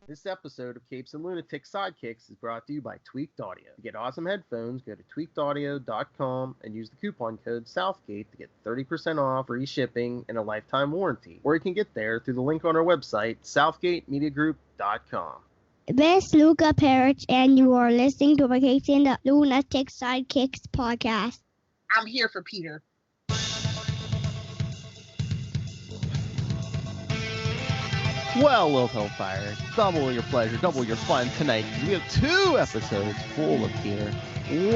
This episode of Capes and Lunatics Sidekicks is brought to you by Tweaked Audio. To get awesome headphones, go to tweakedaudio.com and use the coupon code Southgate to get 30% off, free shipping, and a lifetime warranty. Or you can get there through the link on our website, southgatemediagroup.com. This is Phil Perich, and you are listening to the Capes and the Lunatics Sidekicks Podcast. I'm here for Peter. Well, Lilith Hellfire, double your pleasure, double your fun tonight. We have 2 episodes full of Peter.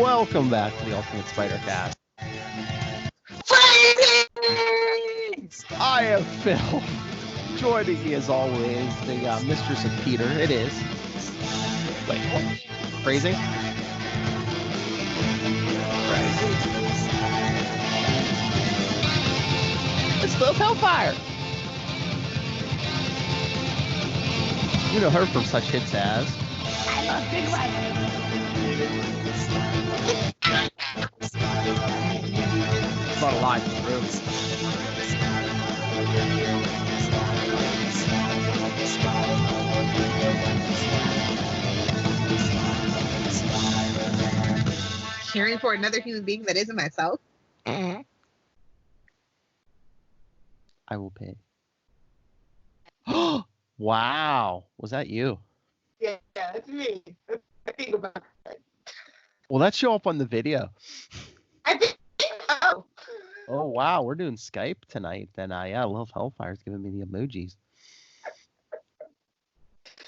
Welcome back to the Ultimate Spider Cast. I am Phil. Joining me as always, the mistress of Peter. It is. Wait, what? Phrasing? It's Lilith Hellfire. You know her from such hits as I love Big Red. It's not alive in the room. Caring for another human being that isn't myself. I will pay. Wow. Was that you? Yeah, that's me. I think about that. Well, that show up on the video. I think so. Oh, wow. We're doing Skype tonight. Then, yeah, Lilith Hellfire's giving me the emojis.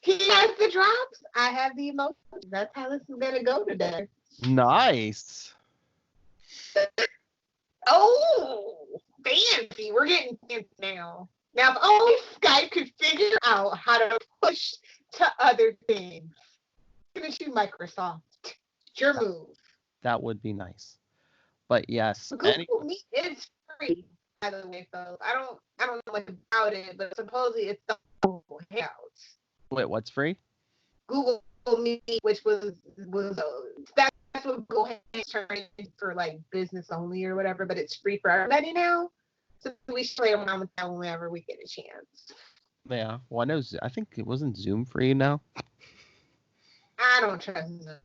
He has the drops. I have the emojis. That's how this is going to go today. Nice. Oh, fancy. We're getting fancy now. Now, if only Skype could figure out how to push to other things. Give it to Microsoft. It's your move. That would be nice. But yes. Google Meet is free, by the way, folks. I don't know much about it, but supposedly it's the Google Hangouts. Wait, what's free? Google Meet, which was that's what Google Hangouts turned into for like business only or whatever, but it's free for everybody now. So we should play around with that whenever we get a chance. Yeah. Well, I think it wasn't Zoom free now. I don't trust them.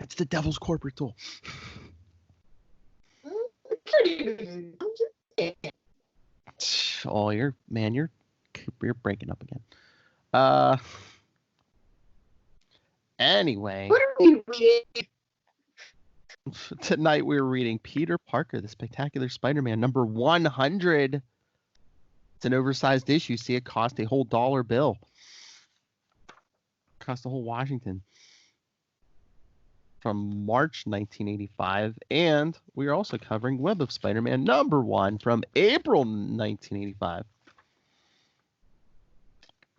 It's the devil's corporate tool. Pretty good. I'm just saying. Oh, you're breaking up again. Anyway. What are we reading? Tonight we're reading Peter Parker, the Spectacular Spider-Man, number 100. It's an oversized issue. See, it cost a whole dollar bill. Cost a whole Washington. From March 1985. And we are also covering Web of Spider-Man number 1 from April 1985.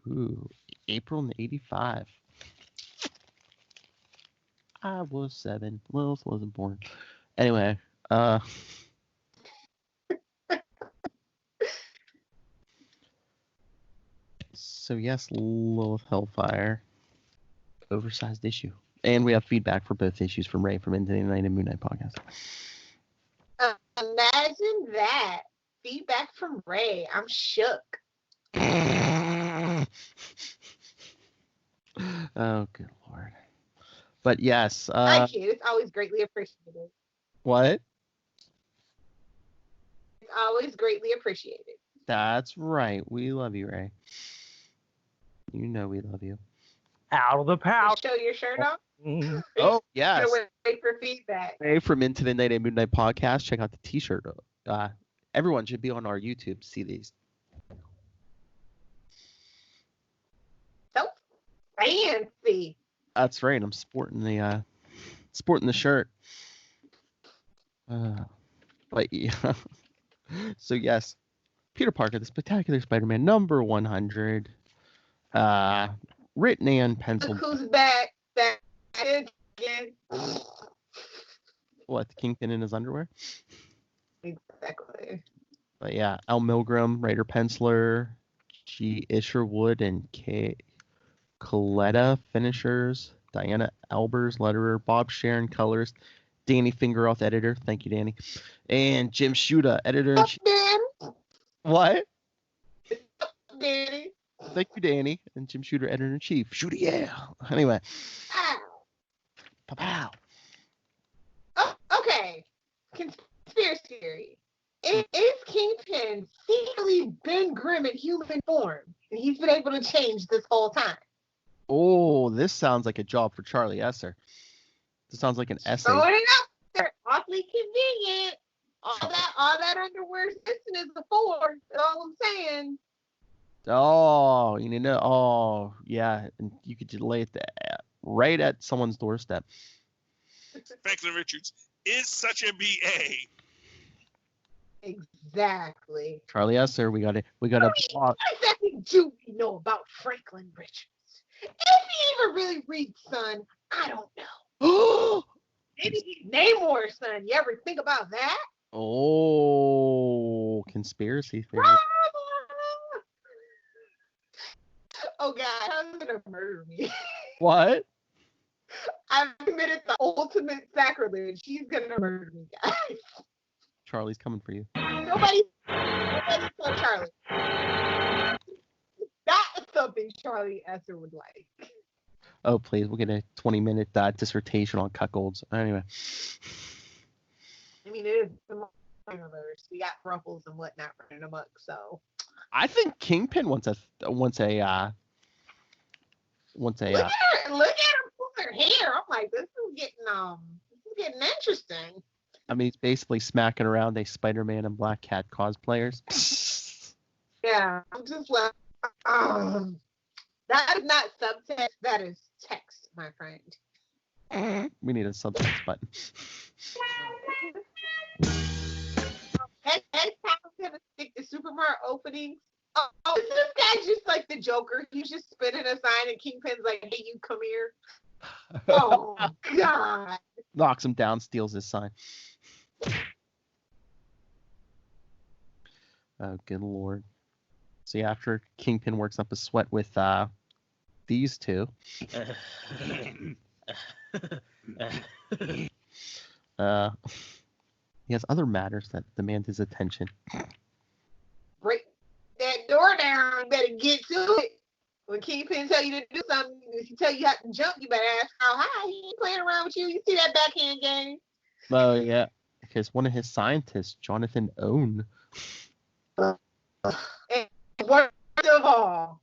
Ooh, April 85. I was 7. Lilith wasn't born. Anyway, so yes, Lilith Hellfire, oversized issue, and we have feedback for both issues from Ray from Into the Night and Moon Knight Podcast. Imagine that feedback from Ray. I'm shook. Oh, good Lord. But yes. Thank you. It's always greatly appreciated. What? It's always greatly appreciated. That's right. We love you, Ray. You know we love you. Out of the pouch. Show your shirt off? Oh, yes. Wait for feedback. Ray from Into the Night and Moon Knight Podcast. Check out the t-shirt. Everyone should be on our YouTube to see these. So fancy. That's right. I'm sporting the shirt. But yeah. So yes, Peter Parker, the Spectacular Spider-Man, number 100. Written and penciled. Look who's back again. What? Kingpin in his underwear? Exactly. But yeah, Al Milgram, writer penciler, G. Isherwood and K. Coletta, finishers, Diana Albers, letterer, Bob Sharon, colorist, Danny Fingeroth, editor. Thank you, Danny. And Jim Shuda, editor. Dan. What? Danny. Thank you, Danny. And Jim Shooter, editor-in-chief. Shooter, yeah. Anyway. Pow. Oh, okay. Conspiracy theory. Is Kingpin secretly been grim in human form, and he's been able to change this whole time? Oh, this sounds like a job for Charlie Esser. This sounds like an essay. Throwing it out there. Awfully convenient. All that underwear system is before. That's all I'm saying. Oh, oh, yeah. And you could just lay it there, right at someone's doorstep. Franklin Richards is such a BA. Exactly. Charlie Esser, we got What exactly do we know about Franklin Richards? If he even really reads, son, I don't know. Maybe he's Namor's son. You ever think about that? Oh, conspiracy theory. Oh God, I'm gonna murder me. What? I've committed the ultimate sacrilege. He's gonna murder me, guys. Charlie's coming for you. Nobody saw Charlie. That's something Charlie Esser would like. Oh, please. We'll get a 20-minute dissertation on cuckolds. Anyway. I mean, it is the universe. We got ruffles and whatnot running amok, so. I think Kingpin wants a Look at her pull her hair. I'm like, this is getting interesting. I mean, he's basically smacking around a Spider-Man and Black Cat cosplayers. Yeah, I'm just like, that is not subtext. That is text, my friend. We need a subtext button. Headcount's gonna stick to Super Mario openings. Oh, is this guy just like the Joker? He's just spinning a sign and Kingpin's like, hey, you come here. Oh, God. Knocks him down, steals his sign. Oh, good Lord. See, after Kingpin works up a sweat with these two, he has other matters that demand his attention. Break that door down. You better get to it. When Kingpin tell you to do something, if he tell you how to jump, you better ask how high. He ain't playing around with you. You see that backhand game? Oh, yeah. Because one of his scientists, Jonathan Owen. And worst of all.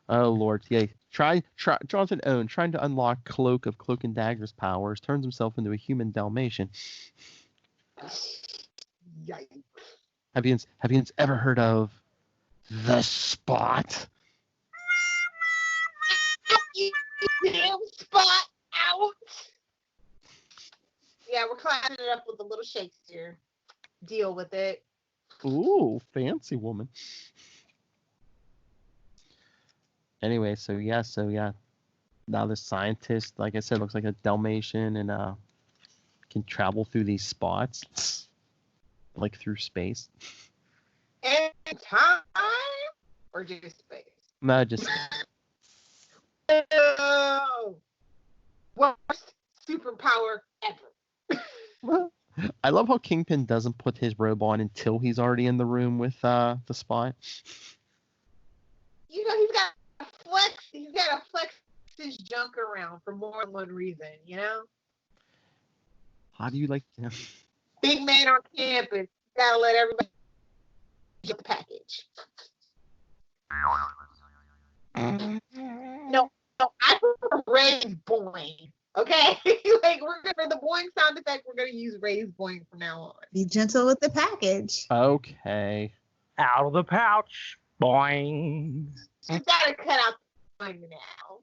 Oh, Lord. Yeah. Try Jonathan Owen, trying to unlock Cloak of Cloak and Dagger's powers, turns himself into a human Dalmatian. Yikes. Have you ever heard of the Spot? Damn Spot out. Yeah, we're classing it up with a little Shakespeare. Deal with it. Ooh, fancy woman. Anyway, so yeah. Now the scientist, like I said, looks like a Dalmatian and can travel through these spots, like through space. And time or just space? No, just Oh, worst superpower ever. I love how Kingpin doesn't put his robe on until he's already in the room with the Spot. You know, he's got to flex his junk around for more than one reason, you know? How do you like him? Big man on campus, gotta let everybody get the package. No, I prefer Ray's boing. Okay? Like, for the boing sound effect, we're gonna use Ray's boing from now on. Be gentle with the package. Okay. Out of the pouch. Boing. You gotta cut out the boing now.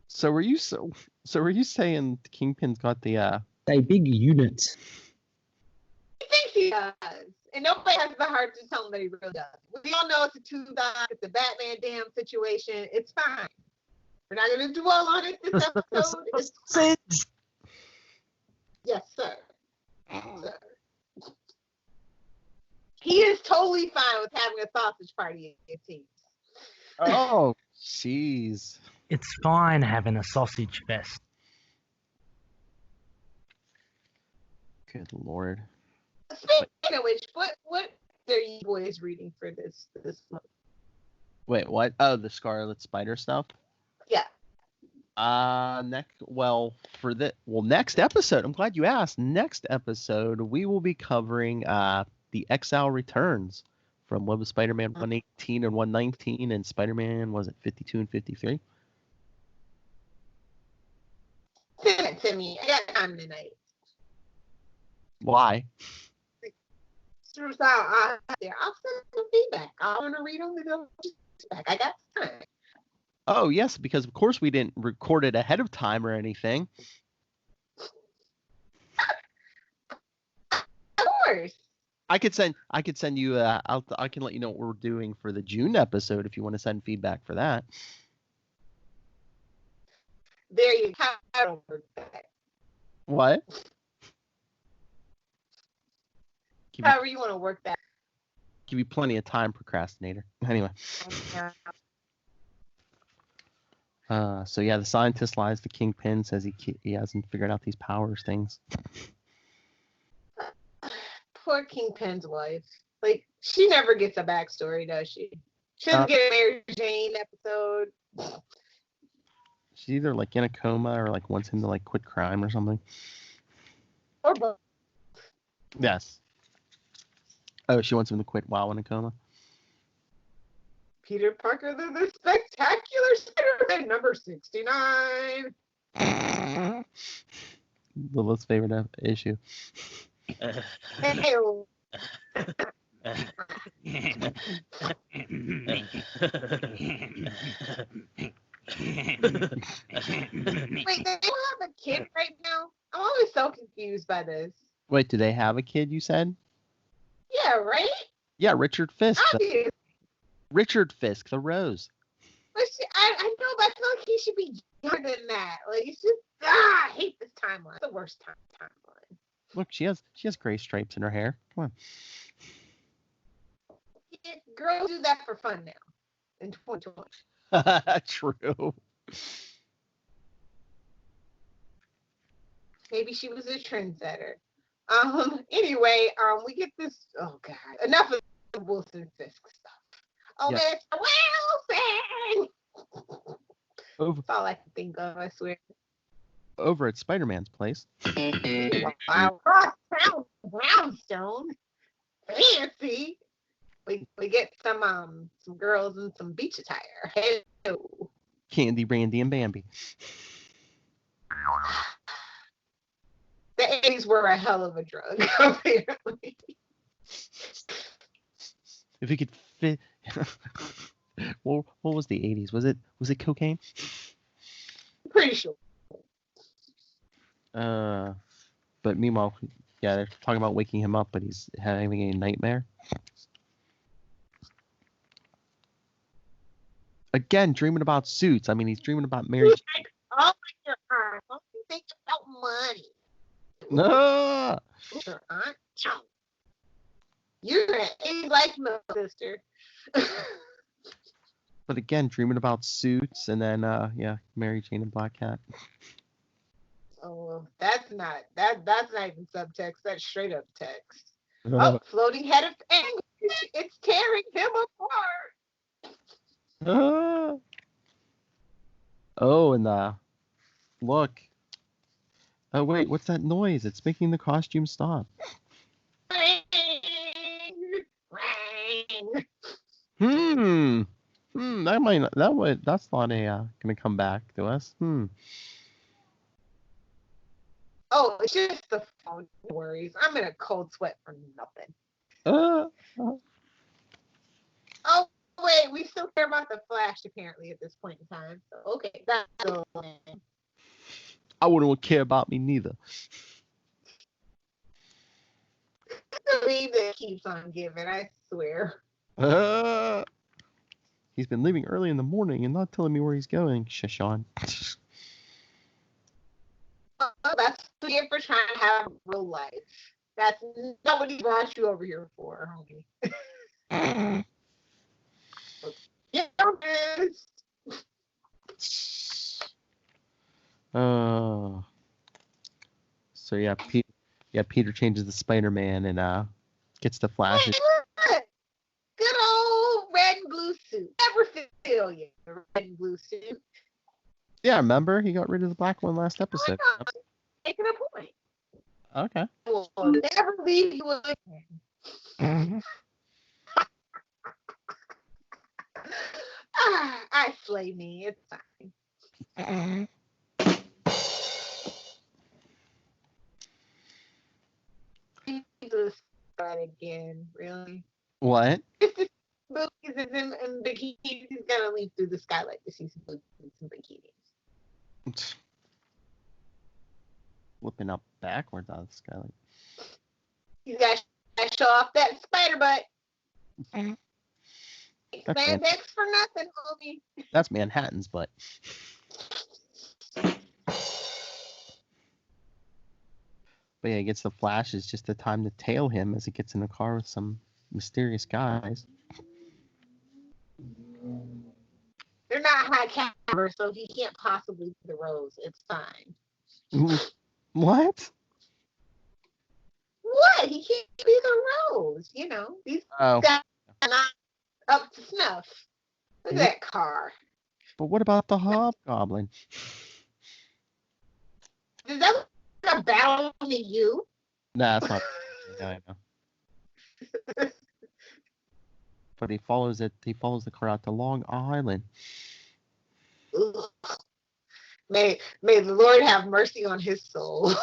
So were you saying Kingpin's got the A big unit. He thinks he does. And nobody has the heart to tell him that he really does. We all know it's a two-dot, it's a Batman damn situation. It's fine. We're not going to dwell on it this episode. It's fine. Yes, sir. Sir. He is totally fine with having a sausage party, it seems. Oh, jeez. It's fine having a sausage fest. Good Lord. Speaking of which, what are you boys reading for this month? Wait, what? Oh, the Scarlet Spider stuff? Yeah. Next episode, I'm glad you asked. Next episode, we will be covering the Exile Returns from Web of Spider-Man 118 and 119, and Spider-Man, was it 52 and 53? Send it to me. I got time tonight. Why? I'll send some feedback. I want to read on the feedback. I got time. Oh, yes, because of course we didn't record it ahead of time or anything. Of course. I could send you I can let you know what we're doing for the June episode if you want to send feedback for that. There you go. I don't work that. What? However you want to work that. Give you plenty of time, procrastinator. Anyway. So yeah, the scientist lies to Kingpin, says he hasn't figured out these powers things. Poor Kingpin's wife. Like, she never gets a backstory, does she? She doesn't get a Mary Jane episode. She's either like in a coma or like wants him to like quit crime or something. Or both. Yes. Oh, she wants him to quit while in a coma? Peter Parker, the Spectacular Spider-Man, number 69. Lilith's favorite issue. Hey, wait, they don't have a kid right now? I'm always so confused by this. Wait, do they have a kid, you said? Yeah, right? Yeah, Richard Fisk. Obvious. Richard Fisk, the Rose. But I know, but I feel like he should be younger than that. Like, it's just, I hate this timeline. It's the worst timeline. Look, she has gray stripes in her hair. Come on. Yeah, girls do that for fun now in 2020. True. Maybe she was a trendsetter. Anyway, we get this. Oh God, enough of the Wilson Fisk stuff. Oh, yeah. It's Wilson. That's all I can think of. I swear. Over at Spider-Man's place. Wow, brownstone. Fancy. We get some girls in some beach attire. Hello. Candy, Randy, and Bambi. The 80s were a hell of a drug, apparently. If you could fit. Well, what was the 80s? Was it cocaine? Pretty sure. But meanwhile, yeah, they're talking about waking him up, but he's having a nightmare. Again, dreaming about suits. I mean, he's dreaming about marriage. Oh my God! Don't you think about money? No. Your aunt? You're like my sister. But again, dreaming about suits, and then yeah, Mary Jane and Black Cat. Oh, that's not even subtext. That's straight up text. Oh, floating head of anguish. It's tearing him apart. Oh, and look. Oh wait, what's that noise? It's making the costume stop. That's not gonna come back to us. Oh, it's just the phone worries. I'm in a cold sweat for nothing. Oh wait, we still care about the Flash apparently at this point in time. So okay, that's the plan. I wouldn't care about me neither. The leave that keeps on giving, I swear. He's been leaving early in the morning and not telling me where he's going. Shashawn. That's what you get for trying to have real life. That's not what he brought you over here for, homie. Yeah, so yeah, Peter changes the Spider-Man and gets the Flash. Good old red and blue suit. Never fail you. The red and blue suit. Yeah, remember? He got rid of the black one last Oh, episode. no, making a point. Okay. Will never leave you again. I slay me. It's fine. Jesus, that again, really? What? Movies is in bikinis. He's gonna leap through the skylight to see some bikinis. Flipping up backwards out of the skylight. He's got to show off that spider butt. Okay. Spandex for nothing, homie. That's Manhattan's butt. But yeah, he gets the Flash. It's just the time to tail him as he gets in the car with some mysterious guys. They're not high caliber, so he can't possibly be the Rose. It's fine. What? What? He can't be the Rose. You know, these guys are not up to snuff. Look at that car. But what about the Hobgoblin? Does that look like a battle to you? Nah, that's not. Yeah, I know. But he follows it. He follows the car out to Long Island. Ugh. May the Lord have mercy on his soul.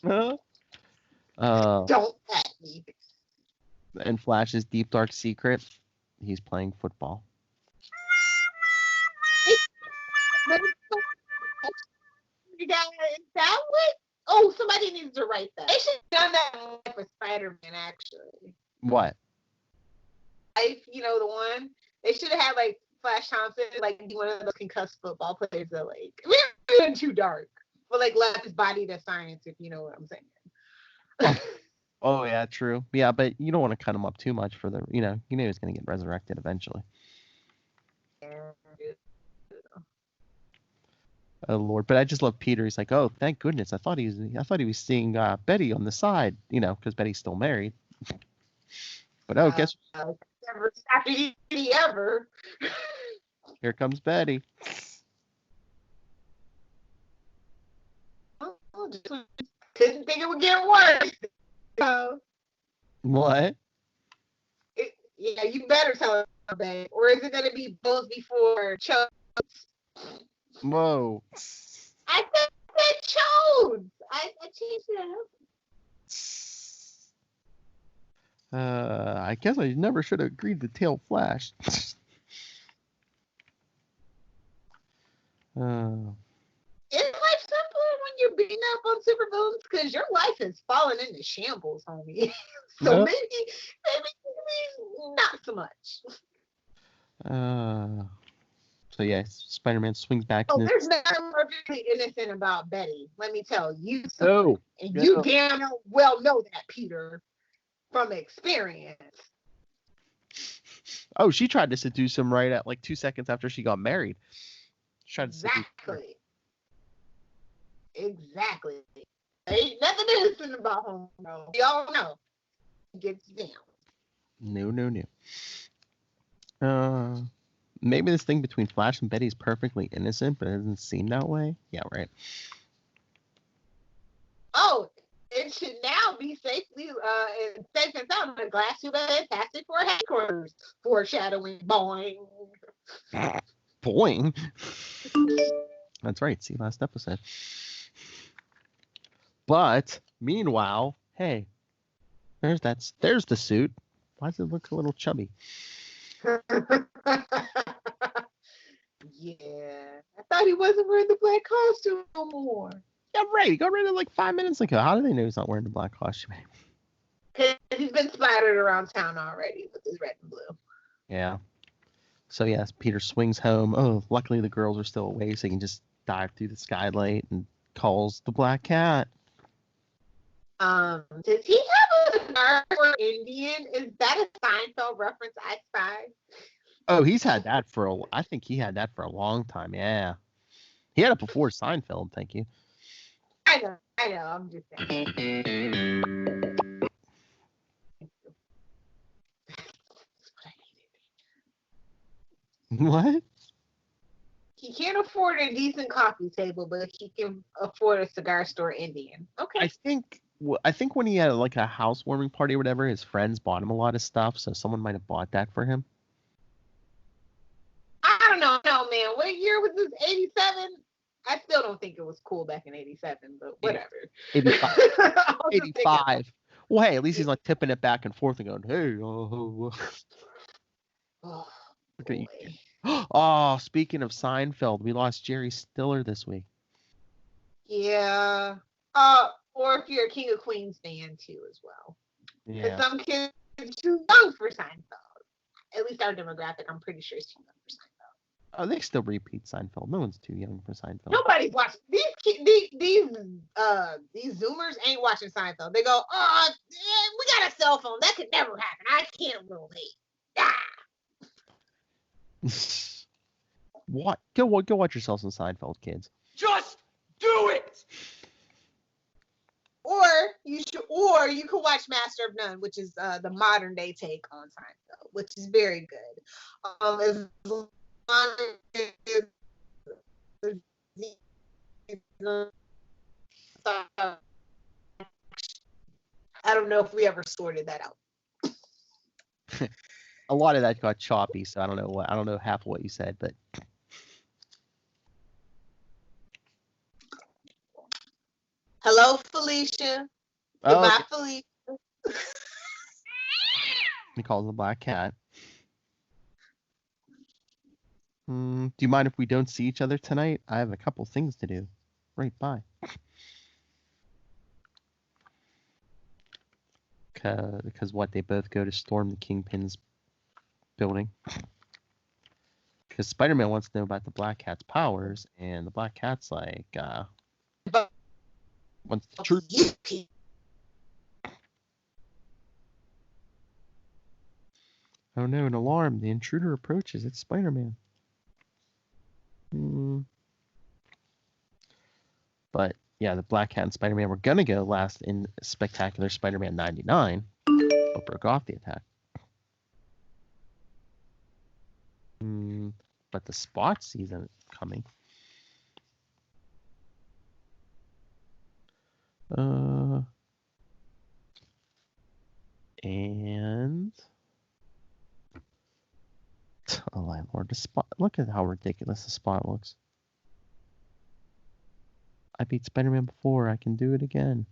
Don't at me. And Flash's deep dark secret, he's playing football. Is that what? Oh, somebody needs to write that. They should have done that for Spider-Man, actually. What? You know, the one. They should have had, like, Flash Thompson, like, be one of those concussed football players that, like, we're too dark. But, like, left his body to science, if you know what I'm saying. Oh, yeah, true. Yeah, but you don't want to cut him up too much for the, you know he's going to get resurrected eventually. Oh, Lord. But I just love Peter. He's like, oh, thank goodness. I thought he was seeing Betty on the side, because Betty's still married. But, guess never after he ever. Here comes Betty. Couldn't think it would get worse. What? Yeah, you better tell her, babe. Or is it going to be both before Chodes? Whoa. I said Chodes. I changed it up. I guess I never should have agreed to tail Flash. Is life simpler when you're beating up on supervillains? Because your life has fallen into shambles, homie. So maybe not so much. So yeah, Spider-Man swings back. Oh, there's nothing perfectly innocent about Betty. Let me tell you. Oh, and you damn well know that, Peter, from experience. Oh, she tried to seduce him right at like 2 seconds after she got married. She tried to Exactly. Ain't nothing innocent about home. No. Y'all know. Gets down. No. Maybe this thing between Flash and Betty is perfectly innocent, but it doesn't seem that way. Yeah, right. Oh, it should now be safely safe and sound in a glass tube at Fantastic Four headquarters. Foreshadowing. Boing. Boing. That's right. See last episode. But meanwhile, hey, there's the suit. Why does it look a little chubby? Yeah, I thought he wasn't wearing the black costume no more. Yeah, right. He got rid of like 5 minutes ago. How do they know he's not wearing the black costume anymore? Because he's been splattered around town already with his red and blue. Yeah. So yes, Peter swings home. Oh, luckily the girls are still away, so he can just dive through the skylight and calls the black cat. Does he have a cigar for Indian? Is that a Seinfeld reference? I spy. Oh, he's had that I think he had that for a long time. Yeah, he had it before Seinfeld. Thank you. I know. I'm just saying. What? He can't afford a decent coffee table, but he can afford a cigar store Indian. Okay. I think when he had like a housewarming party or whatever, his friends bought him a lot of stuff, so someone might have bought that for him. I don't know, no man. What year was this? 87? I still don't think it was cool back in 87, but whatever. 85. I'll just take it. 85. Well, hey, at least he's like tipping it back and forth and going, hey, Oh, look at you. boy. Oh, speaking of Seinfeld, we lost Jerry Stiller this week. Yeah. Or if you're a King of Queens fan too, as well. Yeah. Because some kids are too young for Seinfeld. At least our demographic, I'm pretty sure, is too young for Seinfeld. Oh, they still repeat Seinfeld. No one's too young for Seinfeld. Nobody's watching these Zoomers ain't watching Seinfeld. They go, we got a cell phone. That could never happen. I can't relate. What? Go watch yourself some Seinfeld, kids. Just do it! Or you could watch Master of None, which is the modern day take on Seinfeld, which is very good. As long as I don't know if we ever sorted that out. A lot of that got choppy, so I don't know half of what you said, but Hello, Felicia. oh, Goodbye, Felicia. he calls the black cat. Do you mind if we don't see each other tonight? I have a couple things to do. Right, bye. Because what, they both go to storm the Kingpin's building. Because Spider-Man wants to know about the Black Cat's powers, and the Black Cat's like, wants the truth. Oh no, an alarm. The intruder approaches. It's Spider-Man. But yeah, the Black Cat and Spider-Man were gonna go last in Spectacular Spider-Man 99, but broke off the attack. But the Spot season is coming. And a landlord. The Spot. Look at how ridiculous the Spot looks. I beat Spider-Man before. I can do it again.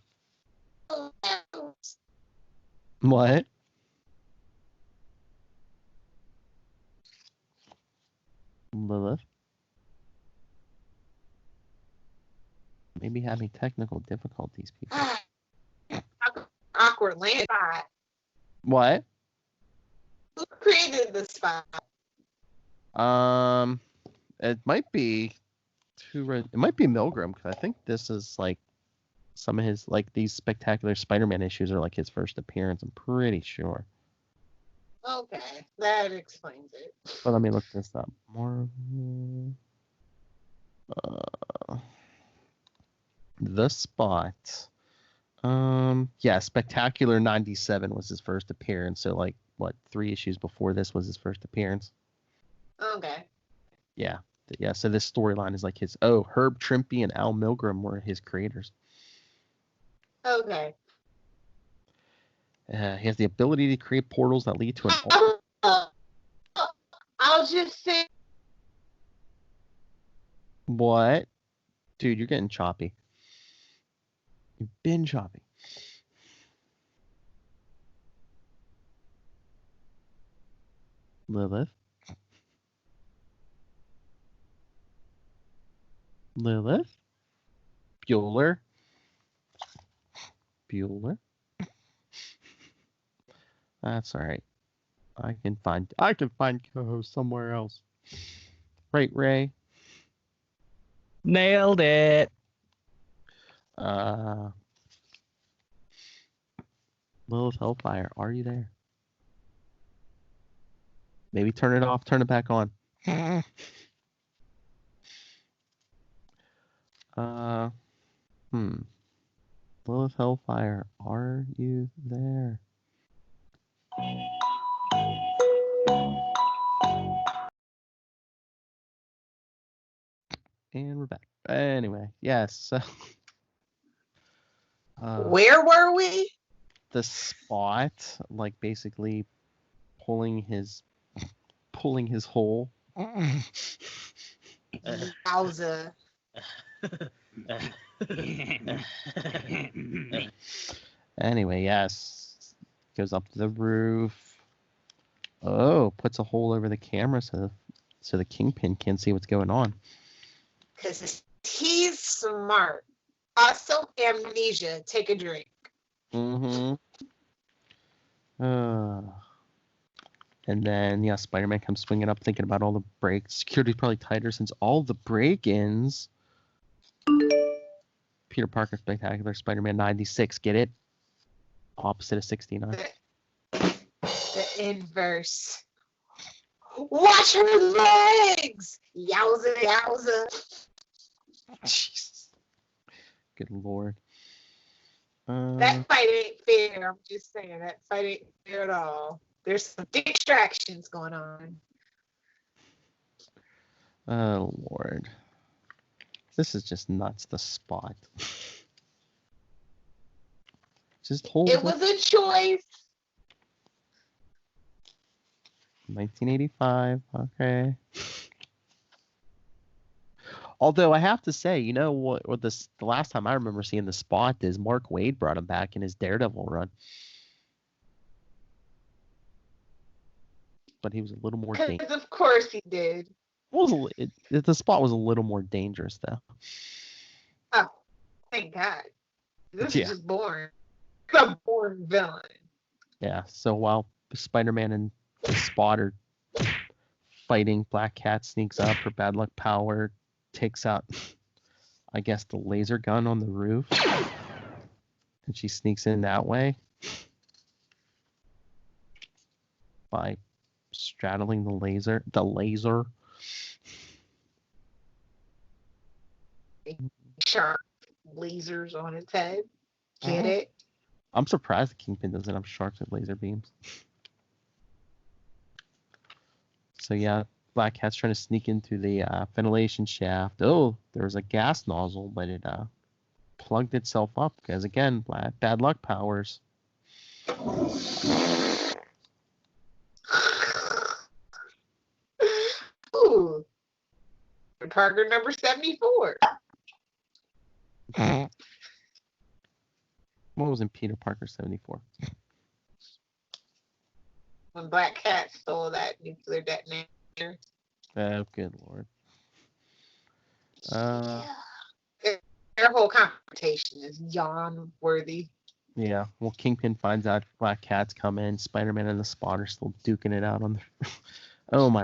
What? Lilith? Maybe having technical difficulties, people. Awkward land spot. What? Who created the spot? It might be it might be Milgram, because I think this is like some of his, like, these Spectacular Spider-Man issues are like his first appearance. I'm pretty sure. Okay, that explains it. But let me look this up. The Spot. Yeah, Spectacular 97 was his first appearance. So, like, what, 3 issues before this was his first appearance? Okay. Yeah. Yeah, so this storyline is like his... Oh, Herb Trimpe and Al Milgrom were his creators. Okay. He has the ability to create portals that lead to an... I'll just say... What? Dude, you're getting choppy. You've been choppy. Lilith? Lilith? Bueller? Bueller? That's alright. I can find co-host somewhere else. Right, Ray? Nailed it. Lilith Hellfire, are you there? Maybe turn it off, turn it back on. Lilith Hellfire, are you there? we're back. Anyway, yes. So, where were we? The spot, like basically pulling his hole. Yowza. Anyway, yes. Goes up to the roof. Oh, puts a hole over the camera so the Kingpin can't see what's going on. Because he's smart. Also, amnesia. Take a drink. Mm-hmm. And then, yeah, Spider-Man comes swinging up, thinking about all the breaks. Security's probably tighter since all the break-ins. Peter Parker Spectacular Spider-Man 96. Get it? Opposite of 69. The inverse. Watch her legs! Yowza, yowza. Jesus. Good Lord. That fight ain't fair. I'm just saying, that fight ain't fair at all. There's some distractions going on. Oh, Lord. This is just nuts, the spot. Just hold it. Was a choice. 1985, okay. Although I have to say, you know what the last time I remember seeing the spot is Mark Waid brought him back in his Daredevil run. But he was a little more dangerous. Because of course he did. The spot was a little more dangerous, though. Oh, thank God. This is just boring. It's a boring villain. Yeah, so while Spider-Man and the Spot are fighting, Black Cat sneaks up, her bad luck power takes out, I guess, the laser gun on the roof. And she sneaks in that way by straddling the laser. Sharp lasers on its head. Get it? I'm surprised the Kingpin doesn't have sharks with laser beams. So yeah, Black Cat's trying to sneak in through the ventilation shaft. Oh, there was a gas nozzle, but it plugged itself up because, again, bad luck powers. Ooh. Parker number 74. What was in Peter Parker 74? When Black Cat stole that nuclear detonator. Oh, good Lord. Their whole confrontation is yawn-worthy. Yeah, well, Kingpin finds out Black Cat's coming. Spider-Man and the Spot are still duking it out on the... Oh, my...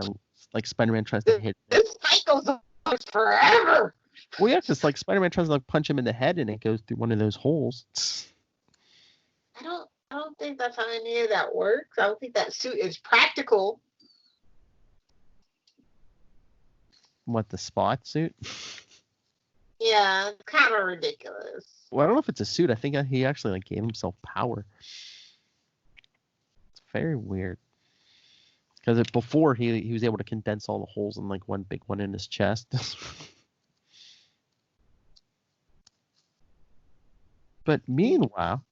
Like, Spider-Man tries to hit... This fight goes on forever! Well, yeah, because, like, Spider-Man tries to, like, punch him in the head, and it goes through one of those holes. I don't think that's how any of that works. I don't think that suit is practical. What, the Spot suit? Yeah, it's kind of ridiculous. Well, I don't know if it's a suit. I think he actually, like, gave himself power. It's very weird. Because before, he was able to condense all the holes in, like, one big one in his chest. But meanwhile,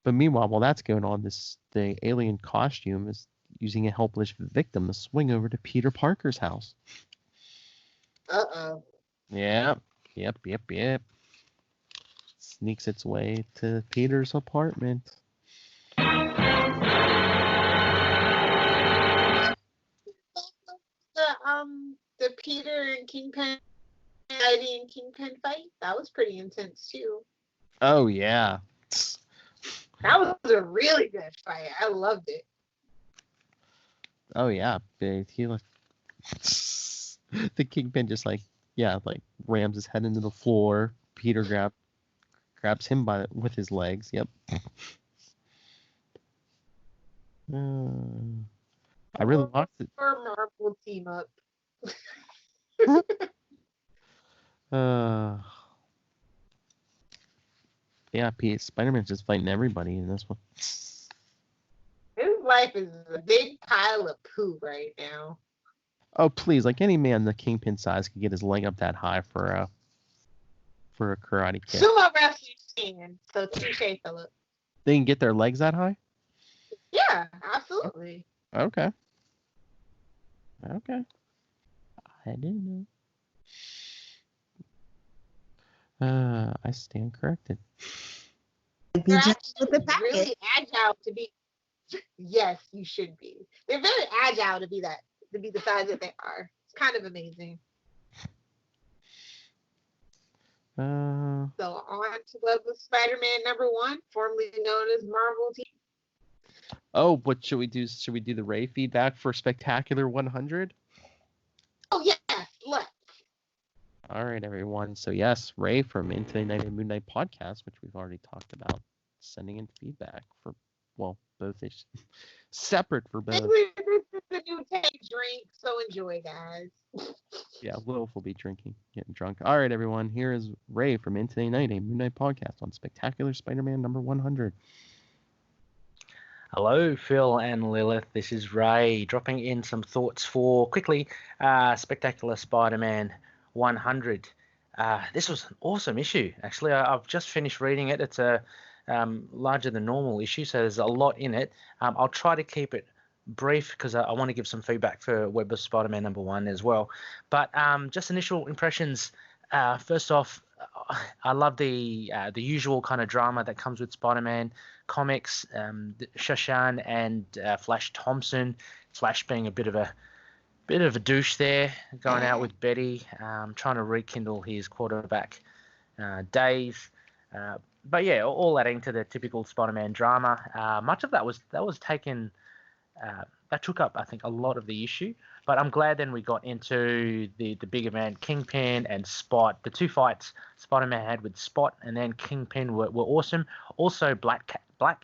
while that's going on, the alien costume is using a helpless victim to swing over to Peter Parker's house. Uh-oh. Yep. Sneaks its way to Peter's apartment. The Peter and Kingpin, Spidey and Kingpin fight, that was pretty intense too. Oh, yeah. That was a really good fight. I loved it. Oh, yeah. He like the Kingpin just like rams his head into the floor. Peter grabs him with his legs. Yep. I really lost it. Or Marvel team up. Yeah, Spider-Man's just fighting everybody in this one. His life is a big pile of poo right now. Oh, please! Like any man the Kingpin size could get his leg up that high for a karate kick. Sumo wrestlers can. So touche, Philip. They can get their legs that high? Yeah, absolutely. Okay. I didn't know. I stand corrected. They're actually really agile to be. Yes, you should be. They're very agile to be the size that they are. It's kind of amazing. So on to Web of Spider-Man #1, formerly known as Marvel Team. Oh, what should we do? Should we do the Ray feedback for Spectacular 100? Oh yes, let's. All right, everyone. So yes, Ray from Into the Night and Moon Knight podcast, which we've already talked about, sending in feedback for both issues, separate for both. This is the new take drink, so enjoy, guys. Yeah, Wolf will be drinking, getting drunk. All right, everyone. Here is Ray from Into the Night, a Moon Knight podcast on Spectacular Spider-Man #100. Hello, Phil and Lilith. This is Ray dropping in some thoughts for quickly Spectacular Spider-Man 100. This was an awesome issue. Actually, I've just finished reading it. It's a larger than normal issue, so there's a lot in it. I'll try to keep it brief because I want to give some feedback for Web of Spider-Man #1 as well. But just initial impressions. First off, I love the usual kind of drama that comes with Spider-Man comics. Shoshan and Flash Thompson. Flash being a bit of a douche there, going out with Betty, trying to rekindle his quarterback days. But yeah, all adding to the typical Spider-Man drama. Much of that was taken. That took up, I think, a lot of the issue. But I'm glad then we got into the big event, Kingpin and Spot. The two fights Spider-Man had with Spot and then Kingpin were awesome. Also, Black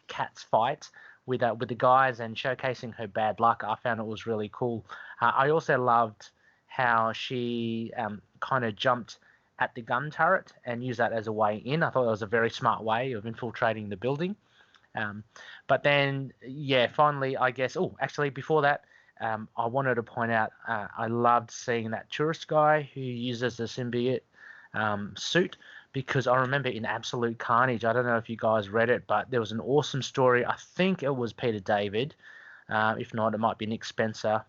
Cat's fight with the guys and showcasing her bad luck. I found it was really cool. I also loved how she kind of jumped at the gun turret and used that as a way in. I thought that was a very smart way of infiltrating the building. But then, yeah, finally, I guess. Oh, actually, before that, I wanted to point out I loved seeing that tourist guy who uses the symbiote suit, because I remember in Absolute Carnage, I don't know if you guys read it, but there was an awesome story. I think it was Peter David. If not, it might be Nick Spencer.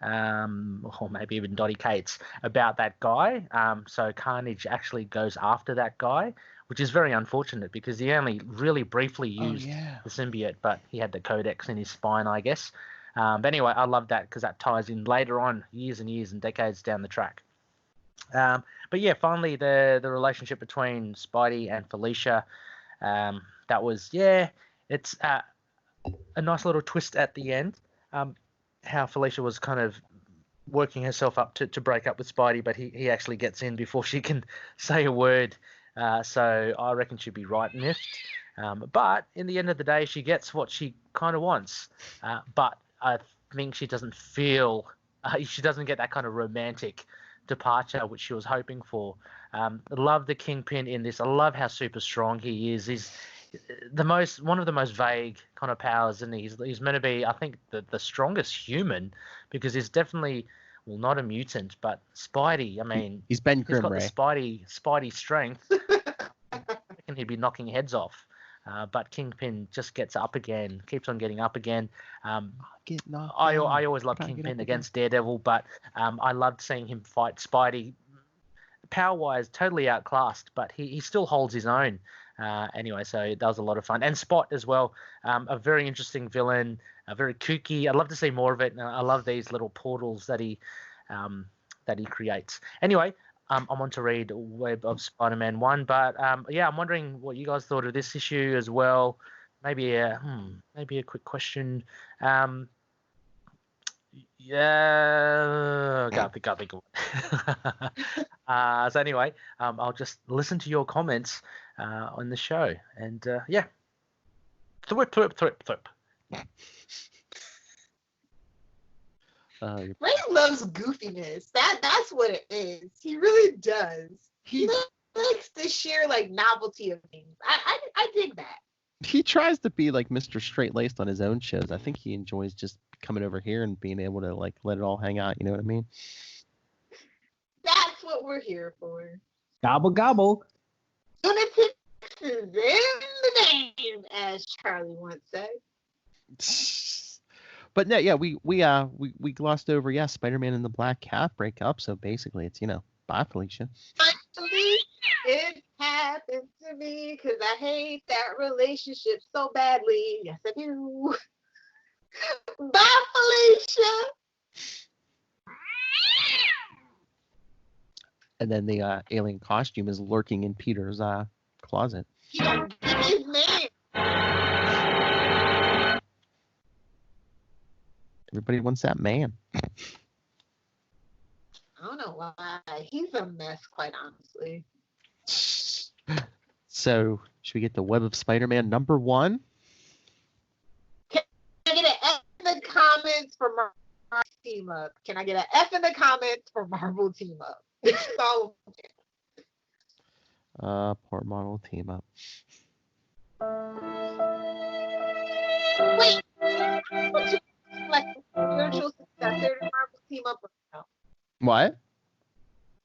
Or maybe even Dottie Cates, about that guy. So Carnage actually goes after that guy, which is very unfortunate because he only really briefly used the symbiote, but he had the codex in his spine, I guess. But anyway, I love that because that ties in later on, years and years and decades down the track. But yeah, finally the relationship between Spidey and Felicia, that was, it's a nice little twist at the end. How Felicia was kind of working herself up to break up with Spidey, but he actually gets in before she can say a word. So I reckon she'd be right miffed. But in the end of the day, she gets what she kind of wants. But I think she doesn't get that kind of romantic departure which she was hoping for. I love the Kingpin in this. I love how super strong he is. He's one of the most vague kind of powers, and he's meant to be, I think, the strongest human, because he's definitely, well, not a mutant, but Spidey. I mean, he's Ben Grimm, got the Spidey strength. I reckon he'd be knocking heads off. But Kingpin just gets up again, keeps on getting up again. I always loved Kingpin against Daredevil, but I loved seeing him fight Spidey. Power-wise, totally outclassed, but he still holds his own. Anyway, so that was a lot of fun. And Spot as well, a very interesting villain, very kooky. I'd love to see more of it. And I love these little portals that he creates. Anyway, I'm on to read Web of Spider-Man 1, but yeah, I'm wondering what you guys thought of this issue as well. Maybe a quick question. Yeah, can't think of it. So anyway, I'll just listen to your comments on the show, and yeah, thwip. Ray loves goofiness. That's what it is. He really does. He likes the sheer novelty of things. I dig that. He tries to be like Mr. Straight Laced on his own shows. I think he enjoys just coming over here and being able to like let it all hang out. You know what I mean? That's what we're here for. Gobble gobble. Lunatics is in the name, as Charlie once said. But no, yeah, we glossed over, Spider-Man and the Black Cat break up. So basically, it's bye, Felicia. Finally, it happened to me because I hate that relationship so badly. Yes, I do. Bye, Felicia. And then the alien costume is lurking in Peter's closet. He don't give me his name. Everybody wants that man. I don't know why. He's a mess, quite honestly. So, should we get the Web of Spider-Man number 1? Can I get an F in the comments for Marvel Team Up? Can I get an F in the comments for Marvel Team Up? That's all. Poor Marvel Team Up. Wait. Like a spiritual successor to Marvel Team Up or no? What?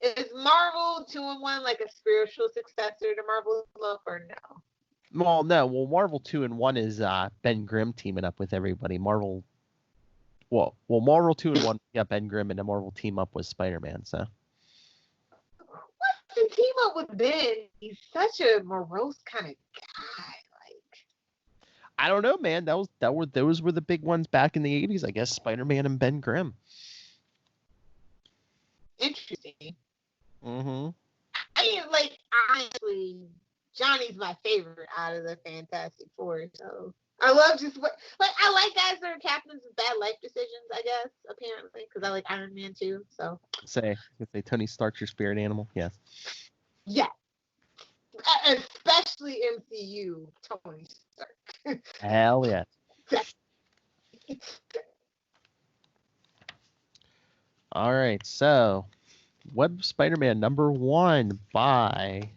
Is Marvel 2-in-1 like a spiritual successor to Marvel Team Up or no? Well, no. Well, Marvel 2-in-1 is Ben Grimm teaming up with everybody. Marvel 2-in-1, Ben Grimm, and the Marvel Team Up was Spider-Man. So. What's the team up with Ben? He's such a morose kind of guy. I don't know, man. Those were the big ones back in the 80s, I guess. Spider-Man and Ben Grimm. Interesting. Mm-hmm. I mean, like, honestly, Johnny's my favorite out of the Fantastic Four. So I love I like guys that are captains with bad life decisions, I guess, apparently, because I like Iron Man too. So Say Tony Stark's your spirit animal. Yes. Yeah. Especially MCU Tony Stark. Hell yeah. All right, so Web Spider-Man number 1 by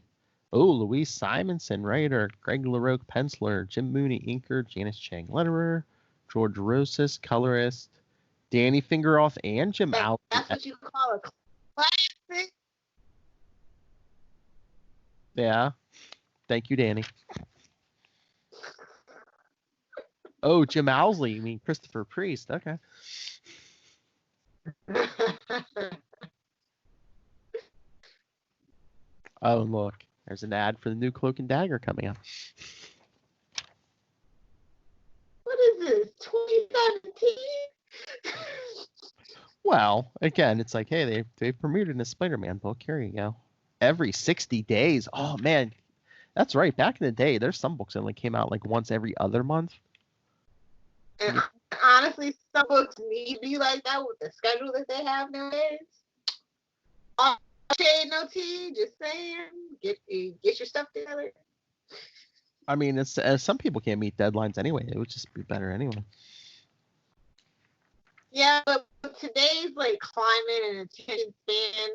Louise Simonson, writer, Greg LaRocque, penciler, Jim Mooney, inker, Janice Chang, letterer, George Rosas, colorist, Danny Fingeroth, and Jim Owsley. That's what you call a classic. Yeah. Thank you, Danny. Oh, Jim Owsley. You mean Christopher Priest. Okay. Oh, look. There's an ad for the new Cloak and Dagger coming up. What is this, 2017? Well, again, it's like, hey, they premiered in a Spider-Man book. Here you go. Every 60 days. Oh, man. That's right. Back in the day, there's some books that only came out like once every other month. And honestly, some books need to be like that with the schedule that they have nowadays. All shade, no tea. Just saying, get your stuff together. I mean, it's some people can't meet deadlines anyway. It would just be better anyway. Yeah, but with today's like climate and attention span,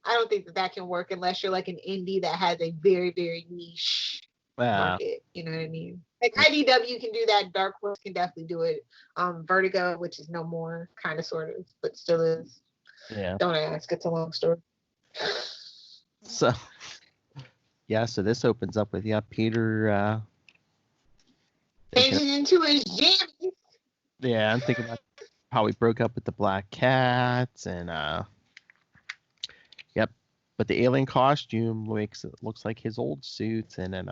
I don't think that can work unless you're like an indie that has a very, very niche market. You know what I mean? Like IDW can do that. Dark Horse can definitely do it. Vertigo, which is no more, kind of, sort of, but still is. Yeah. Don't ask. It's a long story. So, yeah. So this opens up with Peter. Changing into his jammies. Yeah, I'm thinking about how he broke up with the Black Cats and yep. But the alien costume makes it looks like his old suits, and then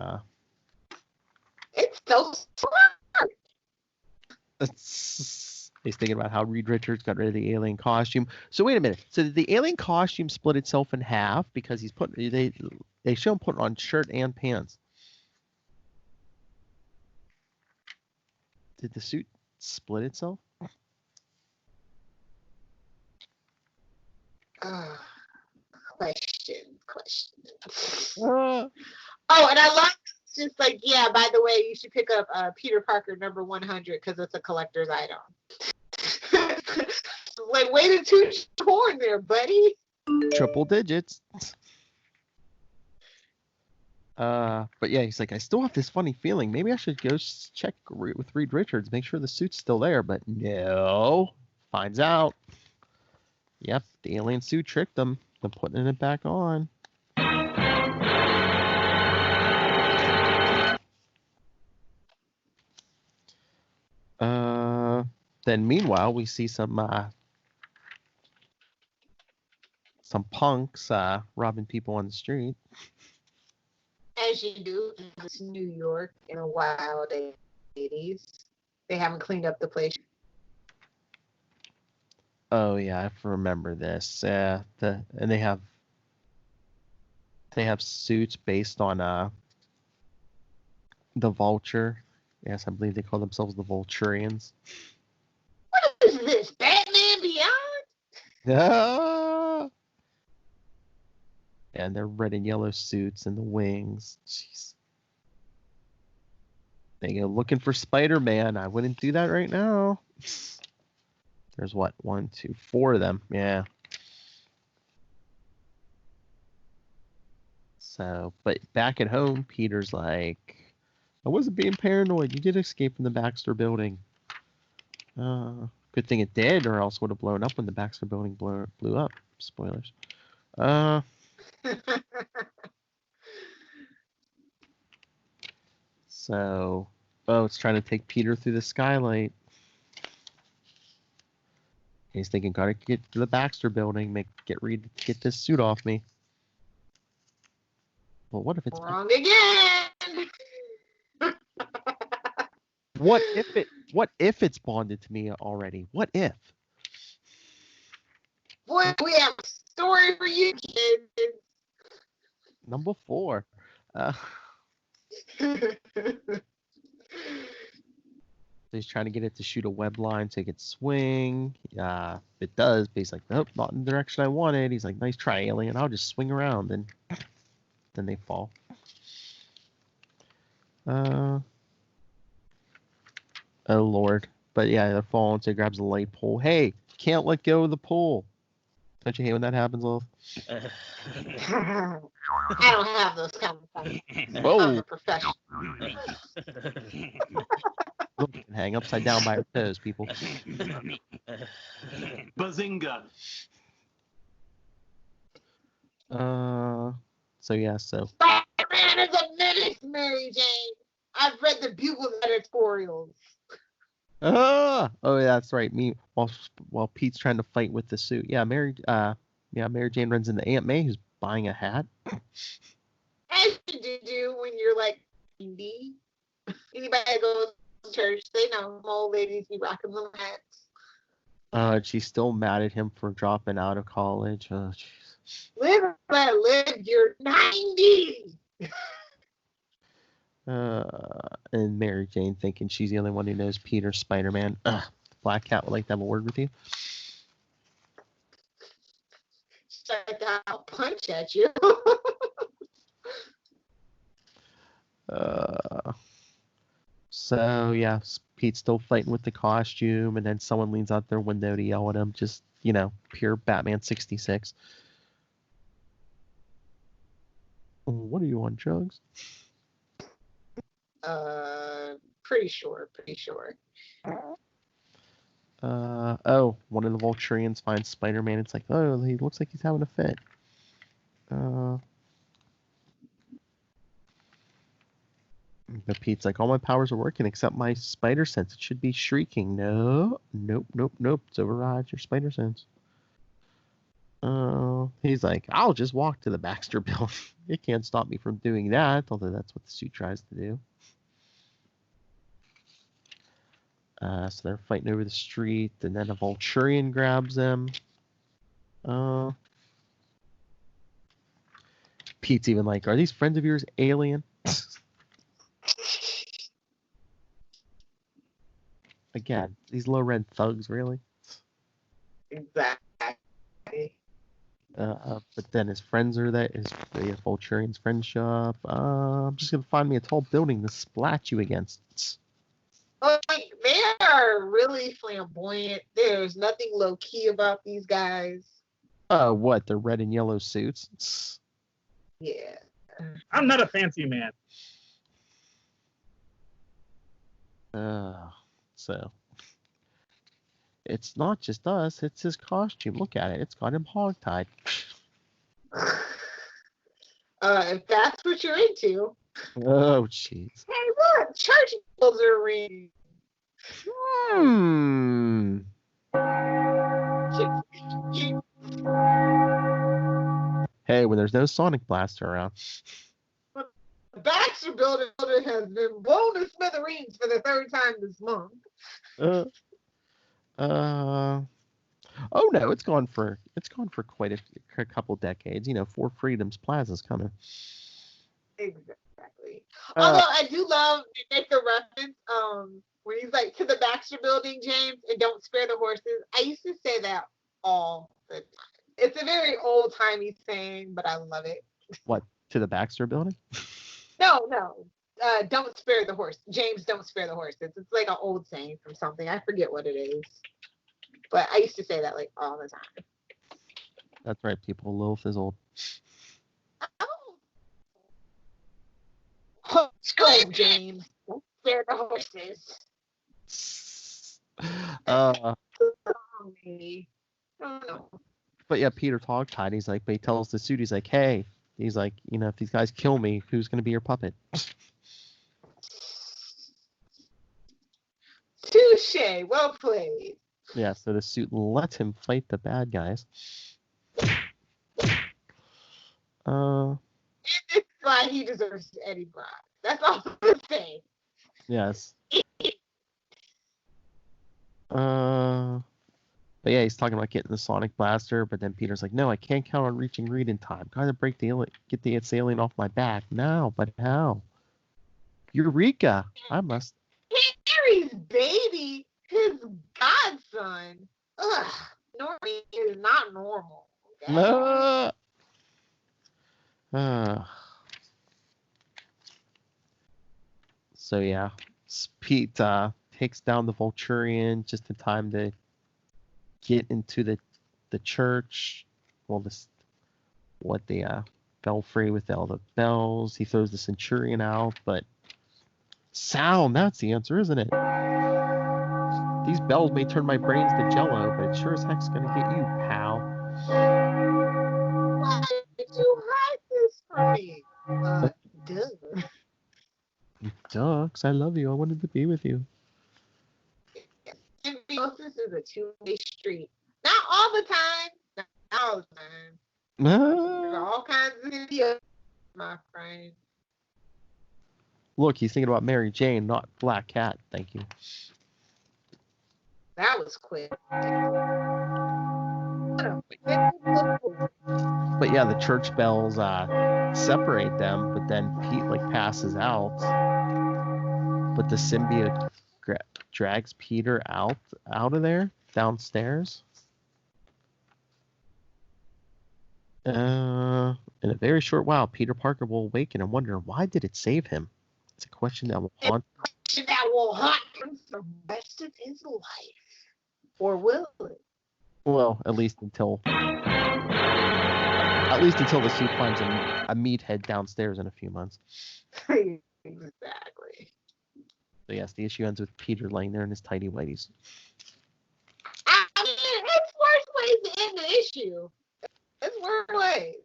it's so smart. He's thinking about how Reed Richards got rid of the alien costume. So wait a minute. So did the alien costume split itself in half because they show him putting on shirt and pants? Did the suit split itself? Question. Oh, and I like just like, yeah, by the way, you should pick up Peter Parker number 100 because it's a collector's item. Like, way to toot your horn there, buddy. Triple digits. But yeah, he's like, I still have this funny feeling. Maybe I should go check with Reed Richards, make sure the suit's still there. But no, finds out. Yep, the alien suit tricked them. They're putting it back on. Then meanwhile, we see some punks robbing people on the street. As you do, it's New York in the wild 80s. They haven't cleaned up the place. Oh yeah, I remember this. And they have suits based on the Vulture. Yes, I believe they call themselves the Vulturians. What is this? Batman Beyond? Ah! And they're red and yellow suits and the wings. Jeez. They go looking for Spider-Man. I wouldn't do that right now. There's what? 1, 2, 4 of them. Yeah. So, but back at home, Peter's like, I wasn't being paranoid. You did escape from the Baxter building. Good thing it did, or else would have blown up when the Baxter building blew up. Spoilers. So, it's trying to take Peter through the skylight. He's thinking, gotta get to the Baxter building, get Reed to get this suit off me. Well, what if it's wrong again? What if it's bonded to me already? What if? Boy, we have a story for you, kids. Number 4. He's trying to get it to shoot a web line so he could swing. It does, but he's like, nope, not in the direction I wanted. He's like, nice try, alien. I'll just swing around. And then they fall. Oh, Lord. But yeah, they're falling, so he grabs a light pole. Hey, can't let go of the pole. Don't you hate when that happens, Lilith? I don't have those kind of things. Whoa. I'm a professional. Look, hang upside down by your toes, people. Bazinga. So yeah, so. Spider-Man is a menace, Mary Jane. I've read the Bugle editorials. Oh yeah, that's right. Me while Pete's trying to fight with the suit. Yeah, Mary Jane runs into Aunt May, who's buying a hat. As you do when you're like 90. Anybody that goes to church, they know old ladies be rocking them hats. She's still mad at him for dropping out of college. Oh, jeez. Live, you're 90. And Mary Jane thinking she's the only one who knows Peter Spider-Man. Black Cat would like to have a word with you. I'll punch at you. So yeah, Pete's still fighting with the costume, and then someone leans out their window to yell at him. Just pure Batman 66. What are you on, drugs? Pretty sure. One of the Vulturians finds Spider-Man. It's like, oh, he looks like he's having a fit. But Pete's like, all my powers are working except my spider sense. It should be shrieking. Nope. It's overrides your spider sense. He's like, I'll just walk to the Baxter building. It can't stop me from doing that, although that's what the suit tries to do. So they're fighting over the street, and then a Vulturian grabs them. Pete's even like, are these friends of yours alien? Again, these low-rent thugs, really? Exactly. But then his friends are there. The Vulturian's friends show up. I'm just going to find me a tall building to splat you against. Like, they are really flamboyant. There's nothing low-key about these guys. What? They're red and yellow suits? Yeah. I'm not a fancy man. So it's not just us, it's his costume. Look at it. It's got him hogtied. If that's what you're into. Oh, jeez. Hey, look, church bells are ringing. Hey, when there's no Sonic Blaster around. The Baxter building has been blown to smithereens for the third time this month. Oh no, it's gone for quite a couple decades. 4 Freedoms Plaza's coming. Exactly. Although I do love they make the reference when he's like, to the Baxter building, James, and don't spare the horses. I used to say that all the time. It's a very old timey saying, but I love it. What, to the Baxter building? No. Don't spare the horse. James, don't spare the horses. It's like an old saying from something. I forget what it is. But I used to say that like all the time. That's right, people. Lilith is old. Oh, go, James. Don't spare the horses. But yeah, Peter's hogtied. He's like, but he tells the suit, he's like, hey, he's like, if these guys kill me, who's gonna be your puppet? Touche, well played. Yeah, so the suit lets him fight the bad guys. It's why he deserves Eddie Brock. That's all I'm gonna say. Yes. But yeah, he's talking about getting the Sonic Blaster, but then Peter's like, no, I can't count on reaching Reed in time. Gotta get the alien off my back now, but how? Eureka! I must. Harry's baby, his godson. Ugh, Normie is not normal. So yeah, Pete takes down the Vulturian just in time to get into the church. Well, the belfry with all the bells. He throws the Centurion out, but sound, that's the answer, isn't it? These bells may turn my brains to jello, but it sure as heck's gonna get you, pal. Why did you hide this from me? Duh, 'cause I love you. I wanted to be with you. Symbiosis is a two-way street. Not all the time. Not all the time. There's all kinds of symbiosis, my friend. Look, he's thinking about Mary Jane, not Black Cat. Thank you. That was quick. But yeah, the church bells separate them, but then Pete passes out. But the symbiote drags Peter out of there, downstairs. In a very short while, Peter Parker will awaken and wonder, why did it save him? It's a question that will haunt him for the rest of his life. Or will it? Well, at least until the suit finds a meathead downstairs in a few months. Exactly. So yes, the issue ends with Peter laying there in his tidy whities. I mean, it's worse ways to end the issue. It's worse ways.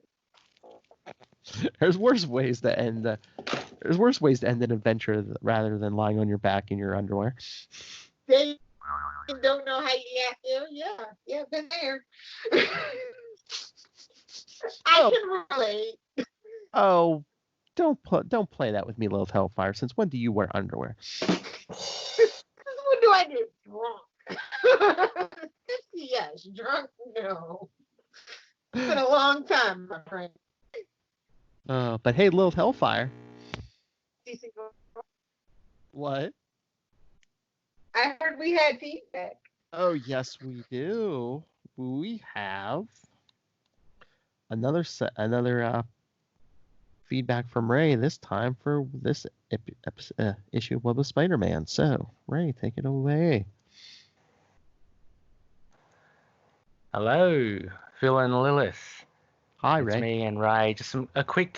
There's worse ways to end an adventure rather than lying on your back in your underwear. They don't know how you act. Yeah, been there. I can relate. Oh, don't play that with me, Lilith Hellfire. Since when do you wear underwear? When do I get drunk? Yes, drunk, no. It's been a long time, my friend. But hey, Lilith Hellfire. What? I heard we had feedback. Oh, yes, we do. We have another feedback from Ray, this time for this issue of Web of Spider-Man. So, Ray, take it away. Hello, Phil and Lilith. Hi, It's Ray. me and Ray. Just some quick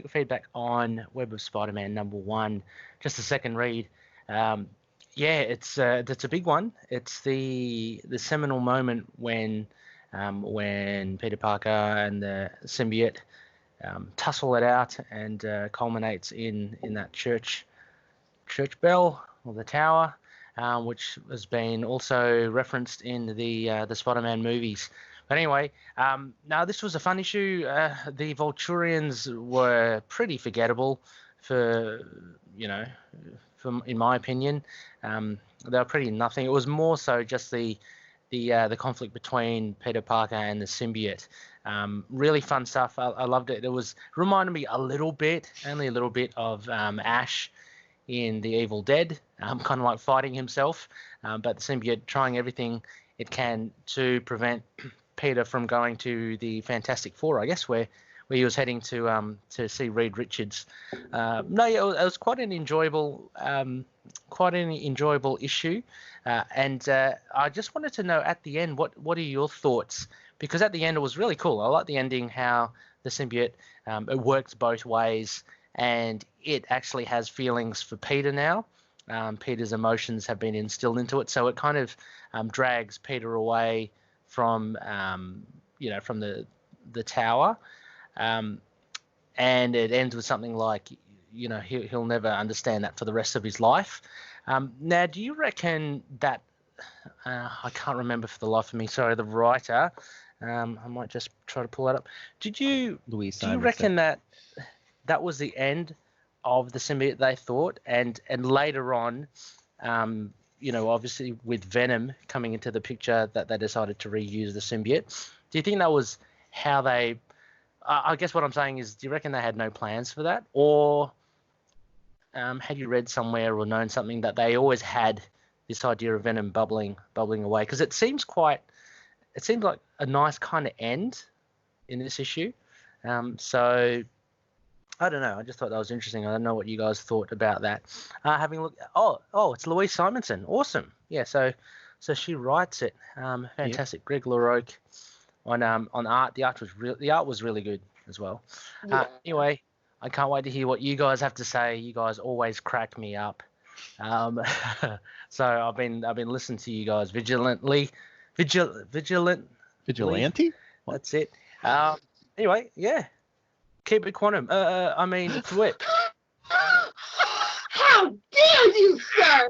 feedback on Web of Spider-Man #1. Just a second read. Yeah, it's a big one. It's the seminal moment when Peter Parker and the symbiote tussle it out and culminates in that church bell or the tower, which has been also referenced in the Spider-Man movies. But anyway, now this was a fun issue. The Vulturians were pretty forgettable, in my opinion. They were pretty nothing. It was more so just the conflict between Peter Parker and the symbiote. Really fun stuff. I loved it. It reminded me only a little bit of Ash in The Evil Dead, kind of like fighting himself, but the symbiote trying everything it can to prevent Peter from going to the Fantastic Four, I guess, where he was heading to see Reed Richards. It was quite an enjoyable issue, and I just wanted to know at the end what are your thoughts? Because at the end it was really cool. I like the ending, how the symbiote it works both ways, and it actually has feelings for Peter now. Peter's emotions have been instilled into it, so it kind of drags Peter away from from the tower, and it ends with something like he'll never understand that for the rest of his life. Now, do you reckon that I can't remember for the life of me, sorry, the writer, I might just try to pull that up. Do you reckon that was the end of the symbiote, they thought, and later on, obviously with Venom coming into the picture, that they decided to reuse the symbiote? Do you think that was how they... I guess what I'm saying is, do you reckon they had no plans for that? Or had you read somewhere or known something that they always had this idea of Venom bubbling away? Because it seems like a nice kind of end in this issue. So... I don't know. I just thought that was interesting. I don't know what you guys thought about that. Having a look. Oh, it's Louise Simonson. Awesome. Yeah. So she writes it. Fantastic. Yep. Greg LaRocque on art. The art was really good as well. Yeah. Anyway, I can't wait to hear what you guys have to say. You guys always crack me up. So I've been listening to you guys vigilantly. Vigilante? That's it. Anyway, yeah. Keep it quantum. Thwip. How dare you, sir?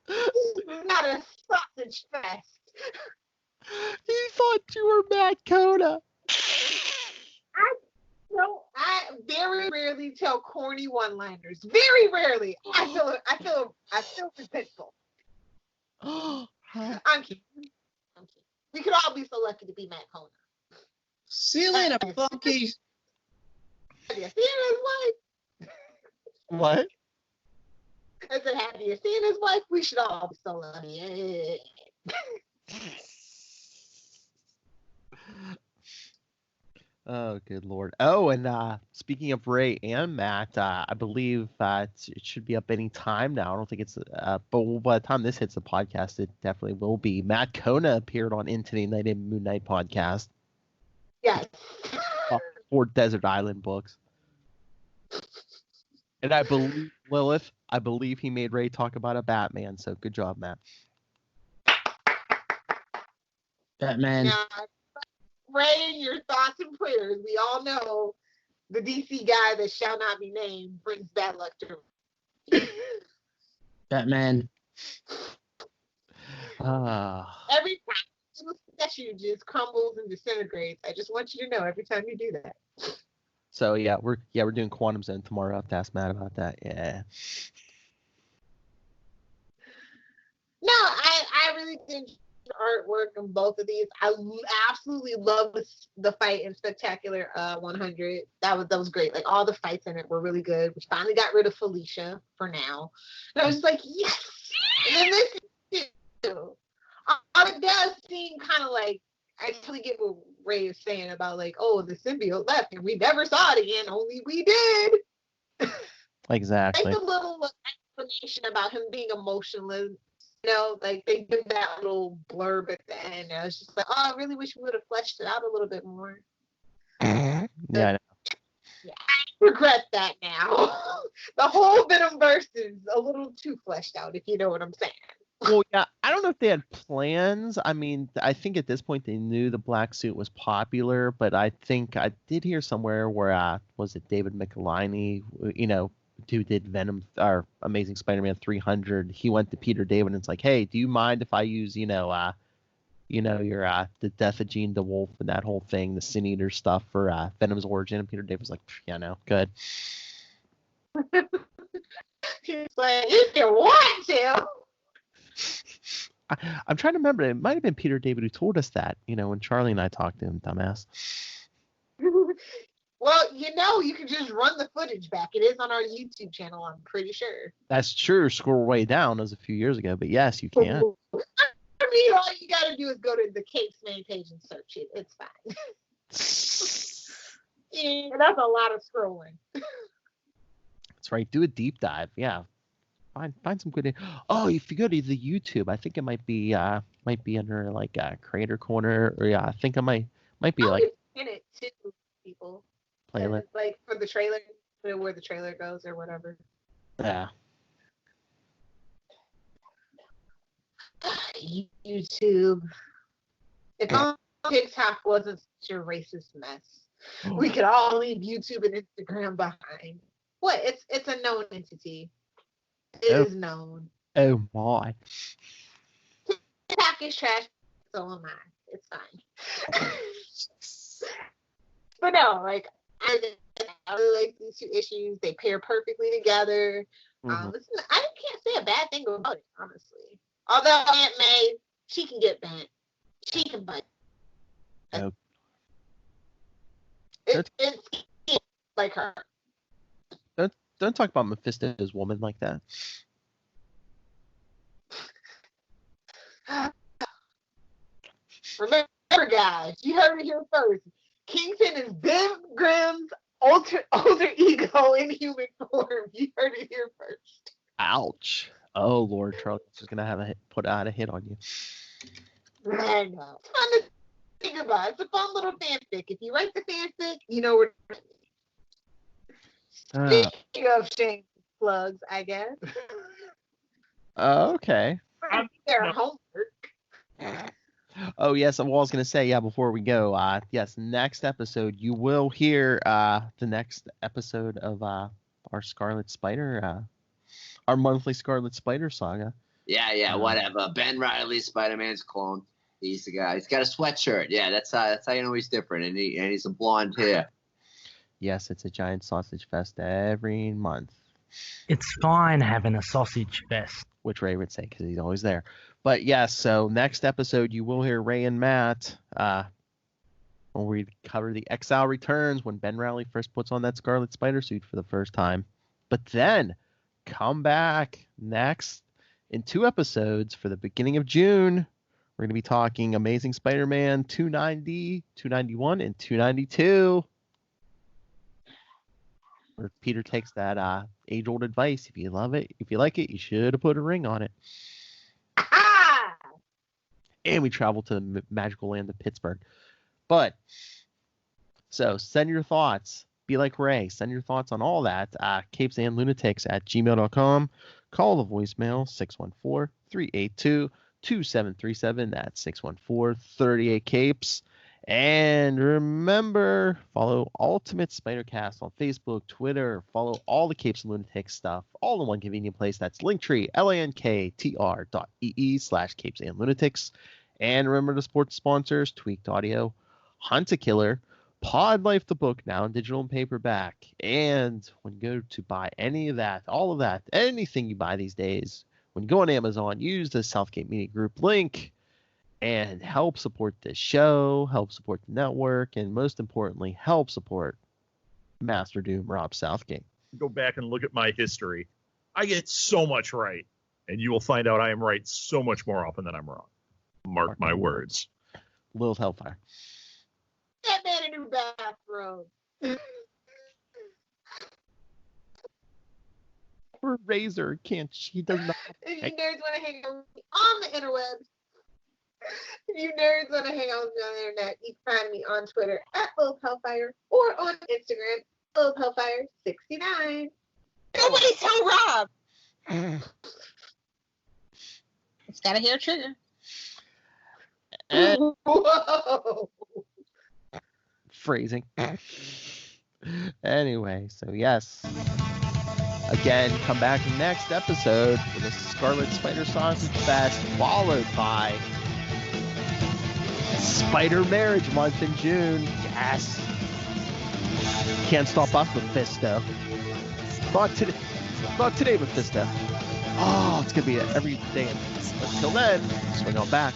This is not a sausage fest. He thought you were Matt Coda. I very rarely tell corny one-liners. Very rarely. I feel resentful. I'm kidding. We could all be so lucky to be Matt Coda. Silly a funky. Have you seen his wife? What? I said, have you seen his wife? We should all be so lucky. Oh, good Lord. Oh, and speaking of Ray and Matt, I believe it should be up any time now. I don't think it's, but by the time this hits the podcast, it definitely will be. Matt Kona appeared on Into the Night and Moon Knight podcast. Yes. For Desert Island books. And I believe, Lilith, he made Ray talk about a Batman, so good job, Matt. Batman. Now, Ray, your thoughts and prayers. We all know the DC guy that shall not be named brings bad luck to Batman. Every time the statue just crumbles and disintegrates. I just want you to know every time you do that. So yeah, we're doing Quantum Zone tomorrow. I have to ask Matt about that. Yeah. No, I really think the artwork on both of these. I absolutely love the fight in Spectacular 100. That was great. Like all the fights in it were really good. We finally got rid of Felicia for now. And I was just like, yes. And then this too. It does seem kind of like, I totally get what Ray is saying about like, oh, the symbiote left and we never saw it again, only we did. Exactly. Like a little explanation about him being emotionless. Like they give that little blurb at the end. I was just like, oh, I really wish we would have fleshed it out a little bit more. Yeah, I know. Yeah, I regret that now. The whole Venomverse is a little too fleshed out, if you know what I'm saying. Well, yeah, I don't know if they had plans. I mean, I think at this point they knew the black suit was popular, but I think I did hear somewhere where was it David Michelinie, who did Venom or Amazing Spider-Man 300. He went to Peter David and it's like, hey, do you mind if I use your the Death of Gene DeWolf and that whole thing, the Sin Eater stuff for Venom's origin? And Peter David was like, yeah, no, good. He's like, if you want to. I'm trying to remember. It might have been Peter David who told us that, when Charlie and I talked to him, dumbass. Well, you can just run the footage back. It is on our YouTube channel, I'm pretty sure. That's true. Scroll way down. That was a few years ago, but yes, you can. I mean, all you got to do is go to the Cape's main page and search it. It's fine. Yeah, that's a lot of scrolling. That's right. Do a deep dive. Yeah. Find some good. Oh, if you go to the YouTube, I think it might be under like Creator Corner, or I think it might be like it's in it too, people. Playlist. Like for the trailer, where the trailer goes or whatever. Yeah. YouTube. If only TikTok wasn't such a racist mess, we could all leave YouTube and Instagram behind. What? It's a known entity. It is known. Oh my. TikTok is trash, so am I. It's fine. But no, like I really like these two issues. They pair perfectly together. I can't say a bad thing about it, honestly. Although Aunt May, she can get bent. She can butt. Oh. It's like her. Don't talk about Mephisto's woman like that. Remember, guys, you heard it here first. Kingpin is Ben Grimm's older ego in human form. You heard it here first. Ouch. Oh, Lord, Charlie is going to put out a hit on you. I know. It's fun to think about. It's a fun little fanfic. If you write the fanfic, you know where. Speaking of shameless plugs, I guess. Okay. Their homework. Oh, yes. Well, I was going to say, before we go, yes, next episode, you will hear the next episode of our Scarlet Spider, our monthly Scarlet Spider saga. Yeah, whatever. Ben Reilly, Spider-Man's clone. He's the guy. He's got a sweatshirt. Yeah, that's how you know he's different. And he's a blonde hair. Yes, it's a giant sausage fest every month. It's fine having a sausage fest. Which Ray would say because he's always there. But yes, so next episode you will hear Ray and Matt when we cover the Exile Returns, when Ben Reilly first puts on that Scarlet Spider suit for the first time. But then come back next in 2 episodes for the beginning of June. We're going to be talking Amazing Spider-Man 290, 291, and 292. Where Peter takes that age-old advice. If you love it, if you like it, you should have put a ring on it. And we travel to the magical land of Pittsburgh. But, so send your thoughts. Be like Ray. Send your thoughts on all that. capesandlunatics@gmail.com. Call the voicemail 614-382-2737. That's 614-38-CAPES. And remember, follow Ultimate Spider-Cast on Facebook, Twitter. Follow all the Capes and Lunatics stuff, all in one convenient place. That's Linktree, linktr.ee/Capes and Lunatics. And remember to support the sponsors, Tweaked Audio, Hunt a Killer, Pod Life the book, now in digital and paperback. And when you go to buy any of that, all of that, anything you buy these days, when you go on Amazon, use the Southgate Media Group link and help support this show, help support the network, and most importantly, help support Master Doom Rob Southgate. Go back and look at my history. I get so much right, and you will find out I am right so much more often than I'm wrong. Mark my words. Lilith Hellfire. That man a new bathrobe. Her razor can't. She does not. If you nerds want to hang out on the interwebs, you nerds want to hang out with me on the internet, you can find me on Twitter at Lilith Hellfire or on Instagram, Lilith Hellfire 69. Nobody tell Rob. It's got a hair trigger. Whoa. Phrasing. Anyway, so yes. Again, come back next episode for the Scarlet Spider Sausage Fest, followed by Spider Marriage Month in June. Yes. Can't stop us with Fisto. Not today with Fisto. Oh, it's going to be every day. Until then, swing on back.